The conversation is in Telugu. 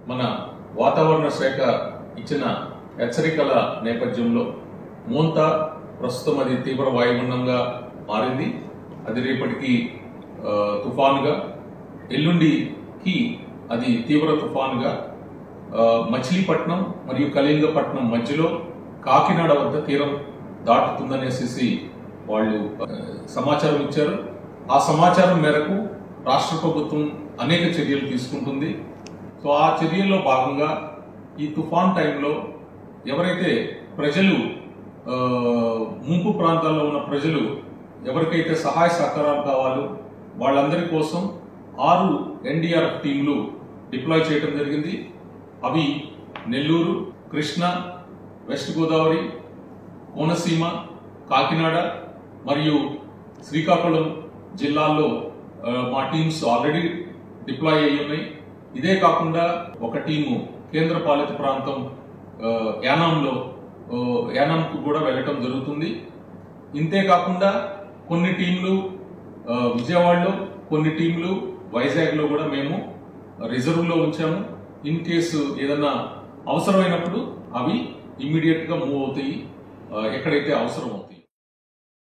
మన వాతావరణ శాఖ ఇచ్చిన హెచ్చరికల నేపథ్యంలో మోంతా ప్రస్తుతం అది తీవ్ర వాయుగుండంగా మారింది. అది రేపటికి తుఫానుగా, ఎల్లుండికి అది తీవ్ర తుఫానుగా మచిలీపట్నం మరియు కళింగపట్నం మధ్యలో కాకినాడ వద్ద తీరం దాటుతుందనేసి వాళ్ళు సమాచారం ఇచ్చారు. ఆ సమాచారం మేరకు రాష్ట్ర ప్రభుత్వం అనేక చర్యలు తీసుకుంటుంది. సో ఆ చర్యల్లో భాగంగా ఈ తుఫాన్ టైంలో ఎవరైతే ప్రజలు ముంపు ప్రాంతాల్లో ఉన్న ప్రజలు ఎవరికైతే సహాయ సహకారాలు కావాలో వాళ్ళందరి కోసం 6 ఎన్డీఆర్ఎఫ్ టీంలు డిప్లాయ్ చేయడం జరిగింది. అవి నెల్లూరు, కృష్ణా, వెస్ట్ గోదావరి, కోనసీమ, కాకినాడ మరియు శ్రీకాకుళం జిల్లాల్లో మా టీమ్స్ ఆల్రెడీ డిప్లాయ్ అయ్యి ఉన్నాయి. ఇదే కాకుండా ఒక టీము కేంద్రపాలిత ప్రాంతం యానాంకు కూడా వెళ్ళటం జరుగుతుంది. ఇంతే కాకుండా కొన్ని టీంలు విజయవాడలో, కొన్ని టీంలు వైజాగ్లో కూడా మేము రిజర్వ్లో ఉంచాము. ఇన్ కేసు ఏదన్నా అవసరమైనప్పుడు అవి ఇమ్మీడియట్గా మూవ్ అవుతాయి ఎక్కడైతే అవసరం అవుతాయి.